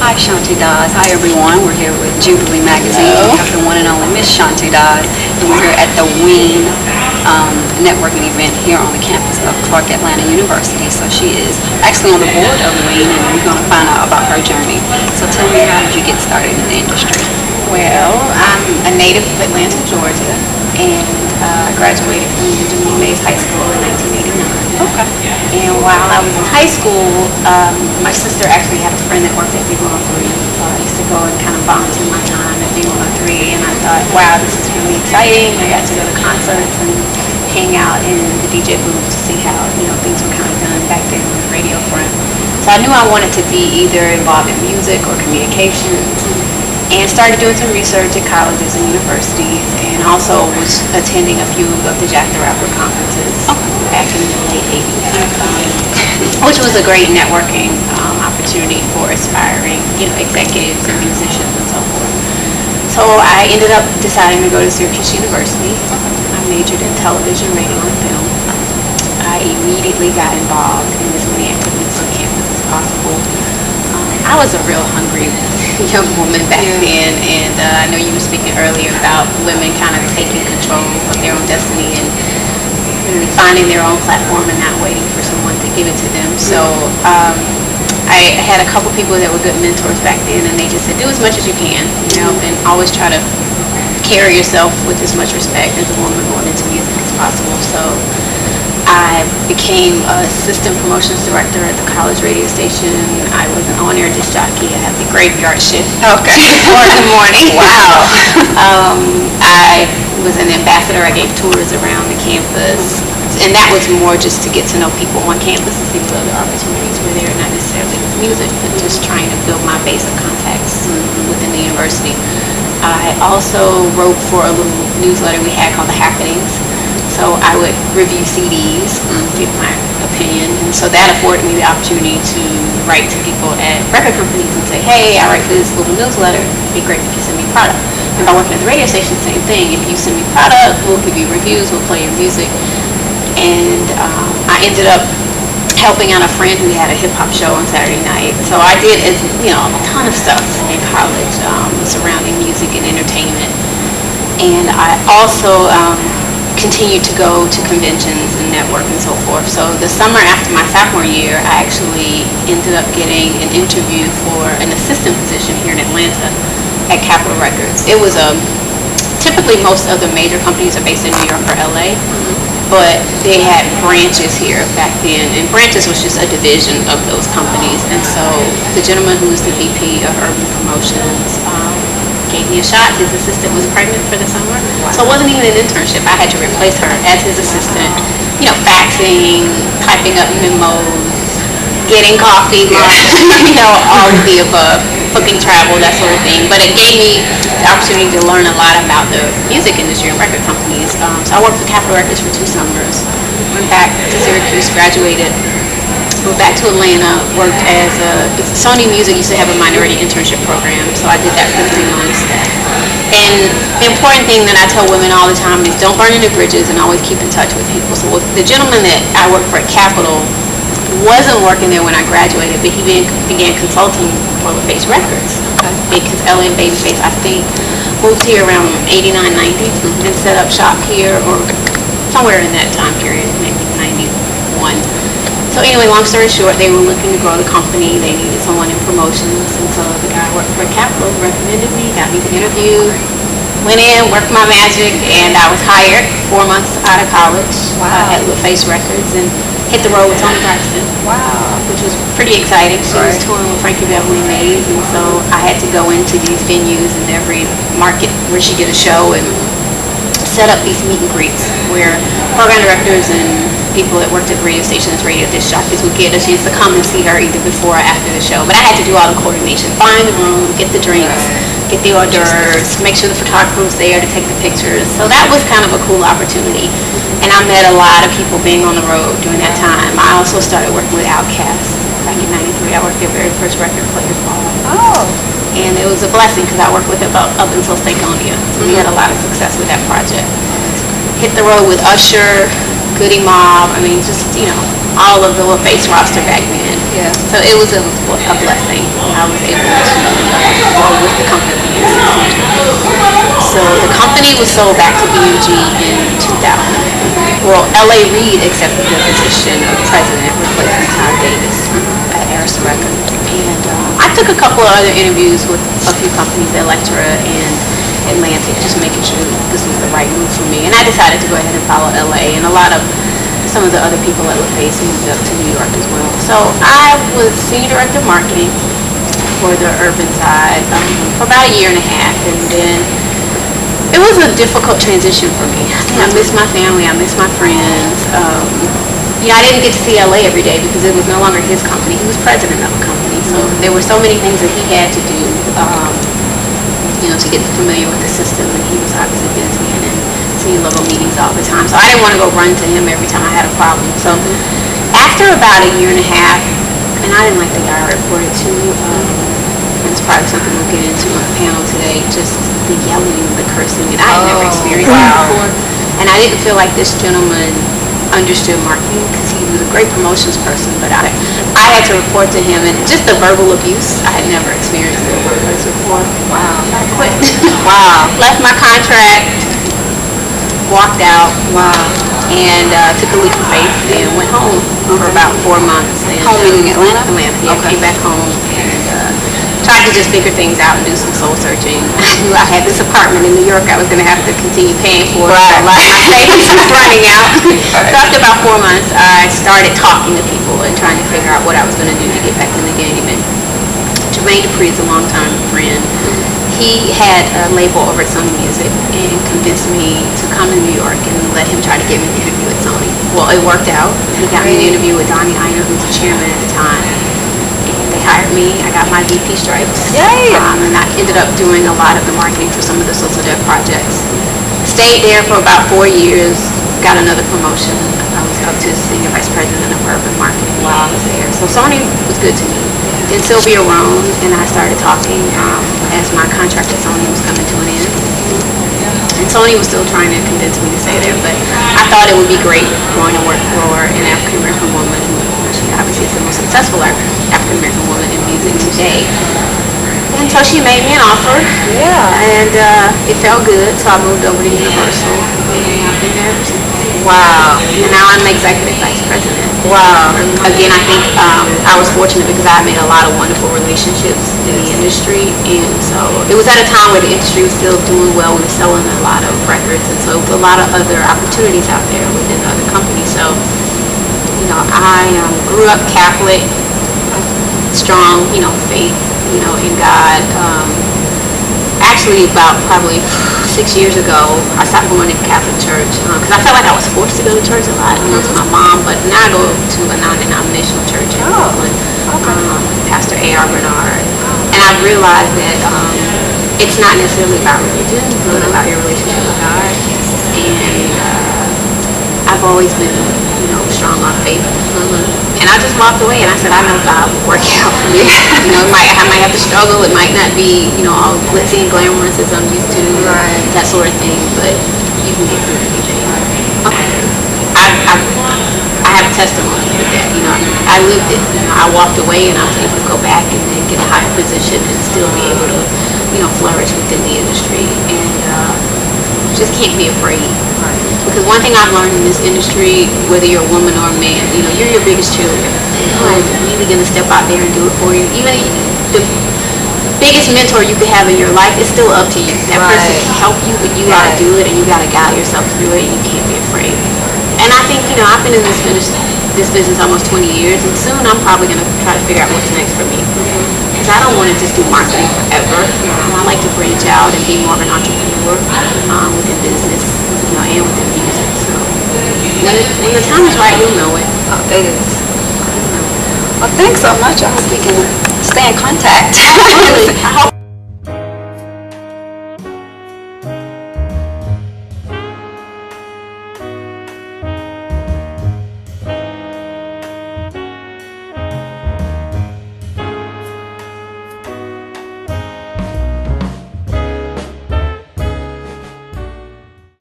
Hi, Shanti Dawes. Hi, everyone. We're here with Jubilee Magazine. Hello. We have the one and only Miss Shanti Dawes, and we're here at the W.E.E.N networking event here on the campus of Clark Atlanta University. So she is actually on the board of W.E.E.N, and we're going to find out about her journey. So tell me, how did you get started in the industry? Well, I'm a native of Atlanta, Georgia, and graduated from Benjamin Mays High School in 1989. Okay. And while I was in high school, my sister actually had a friend that worked at Big 103, so I used to go and kind of volunteer my time at Big 103, and I thought, wow, this is really exciting. I got to go to concerts and hang out in the DJ booth to see how things were kind of done back then on the radio front. So I knew I wanted to be either involved in music or communications, and started doing some research at colleges and universities, and also was attending a few of the Jack the Rapper conferences back in the late 80s, which was a great networking opportunity for aspiring executives and musicians and so forth. So I ended up deciding to go to Syracuse University. I majored in television, radio, and film. I immediately got involved in as many activities on campus as possible. I was a real hungry young woman back then, and I know you were speaking earlier about women kind of taking control of their own destiny and really finding their own platform and not waiting for someone to give it to them. So I had a couple people that were good mentors back then, and they just said, do as much as you can, and always try to carry yourself with as much respect as a woman going into music as possible. So I became assistant promotions director at the college radio station. I was an on-air disc jockey. I had the graveyard shift. Okay. 4 in the morning. Wow. I was an ambassador. I gave tours around the campus, and that was more just to get to know people on campus and see what other opportunities were there, not necessarily with music, but just trying to build my base of contacts within the university. I also wrote for a little newsletter we had called The Happenings. So I would review CDs, give my opinion, and so that afforded me the opportunity to write to people at record companies and say, hey, I write for this little newsletter. It'd be great if you send me product. And by working at the radio station, same thing. If you send me product, we'll give you reviews, we'll play your music. And I ended up helping out a friend who had a hip-hop show on Saturday night. So I did a ton of stuff in college surrounding music and entertainment. And I also continued to go to conventions and network and so forth. So the summer after my sophomore year, I actually ended up getting an interview for an assistant position here in Atlanta at Capitol Records. It was typically most of the major companies are based in New York or LA, but they had branches here back then, and branches was just a division of those companies. And so the gentleman who was the VP of Urban Promotions gave me a shot. His assistant was pregnant for the summer. Wow. So it wasn't even an internship. I had to replace her as his assistant, faxing, typing up memos, getting coffee, all of the above, booking travel, that sort of thing. But it gave me the opportunity to learn a lot about the music industry and record companies. So I worked for Capitol Records for 2 summers, went back to Syracuse, graduated, moved back to Atlanta, worked as Sony Music used to have a minority internship program, so I did that for 3 months. And the important thing that I tell women all the time is don't burn any bridges and always keep in touch with people. So the gentleman that I worked for at Capitol wasn't working there when I graduated, but he began consulting for Babyface Records, because LA and Babyface, I think, moved here around 89, 90 and set up shop here, or somewhere in that time period, maybe 91. So anyway, long story short, they were looking to grow the company. They needed someone in promotions, and so the guy who worked for Capitol recommended me, got me the interview, went in, worked my magic, and I was hired 4 months out of college at Babyface Records, and hit the road with Toni Braxton. Wow. Which was pretty exciting. She was touring with Frankie Beverly Mays, and so I had to go into these venues in every market where she did a show and set up these meet and greets where program directors and people that worked at the radio station as radio disc jockeys would get a chance to come and see her either before or after the show. But I had to do all the coordination, find the room, get the drinks, get the hors d'oeuvres, make sure the photographer was there to take the pictures. So that was kind of a cool opportunity. And I met a lot of people being on the road during that time. I also started working with Outkast back in 93. I worked their very first record, Players Ball. Oh. And it was a blessing because I worked with them up until Stankonia. So we had a lot of success with that project. Hit the road with Usher, Goody Mob, just all of the Babyface roster back then. Yeah. So it was a blessing. I was able to grow with the company and succeed. So the company was sold back to B&G in 2000. Well, L.A. Reid accepted the position of president, replacing Todd Davis at Arista Records. And I took a couple of other interviews with a few companies, Electra and Atlantic, just making sure this was the right move for me. And I decided to go ahead and follow L.A. And some of the other people at LaFace moved up to New York as well. So I was senior director of marketing for the urban side for about a year and a half, and then it was a difficult transition for me. I miss my family, I miss my friends. I didn't get to see LA every day because it was no longer his company. He was president of the company, so there were so many things that he had to do, to get familiar with the system, and he was obviously busy and in C-level meetings all the time. So I didn't want to go run to him every time I had a problem. So after about a year and a half, and I didn't like the guy I reported to. It's probably something we'll get into on the panel today, just the yelling, the cursing, and I had never experienced that before. And I didn't feel like this gentleman understood marketing because he was a great promotions person, but I had to report to him, and just the verbal abuse, I had never experienced in the workplace before. Wow. I quit. Wow. Left my contract, walked out. Wow. And took a leap of faith and went home for about 4 months. And, Home meaning Atlanta? Atlanta, yeah. Okay. Came back home and tried to just figure things out and do some soul searching. I knew I had this apartment in New York I was going to have to continue paying for. Right. So my savings was running out. So after about 4 months, I started talking to people and trying to figure out what I was going to do to get back in the game. And Jermaine Dupree is a longtime friend. He had a label over at Sony Music and convinced me to come to New York and let him try to get me an interview at Sony. Well, it worked out. He got me an interview with Donnie Einer, who's the chairman at the time. And they hired me. I got my VP stripes. Yay! And I ended up doing a lot of the marketing for some of the social dev projects. Stayed there for about 4 years. Got another promotion. I was up to senior vice president of urban marketing while I was there. So Sony was good to me. Then Sylvia Roan and I started talking as my contract at Sony was coming to an end. And Sony was still trying to convince me to stay there, but I thought it would be great going to work for an African-American woman who she obviously is the most successful African-American woman in music today. And so she made me an offer. Yeah. And it felt good, so I moved over to Universal. And I've been there ever since. Wow. And now I'm executive vice president. Wow. Again, I think I was fortunate because I made a lot of wonderful relationships in the industry, and so it was at a time where the industry was still doing well. We were selling a lot of records, and so a lot of other opportunities out there within other companies. So, I grew up Catholic, strong, faith, in God. Actually, about probably 6 years ago, I stopped going to Catholic church because I felt like I was forced to go to church a lot. To my mom, but now I go to a non-denominational church in Brooklyn. Pastor A.R. Bernard, and I realized that it's not necessarily about religion, but about your relationship with God. And I've always been, strong on faith. And I just walked away and I said, I know God will work it out for me. I might have to struggle. It might not be, all glitzy and glamorous as I'm used to, that sort of thing. But you can get through anything. I have testimony with that. I lived it. I walked away and I was able to go back and then get a higher position and still be able to, flourish within the industry. And just can't be afraid. Because one thing I've learned in this industry, whether you're a woman or a man, you're your biggest cheerleader. Nobody's really going to step out there and do it for you. Even the biggest mentor you could have in your life, it's still up to you. That person can help you, but you got to do it, and you got to guide yourself through it, and you can't be afraid. And I think, I've been in this business almost 20 years, and soon I'm probably going to try to figure out what's next for me. Because I don't want to just do marketing forever. I like to branch out and be more of an entrepreneur within business, and within music. So when the time is right, you'll know it. Oh, it is. Well, thanks so much. I hope we can stay in contact. Absolutely. I hope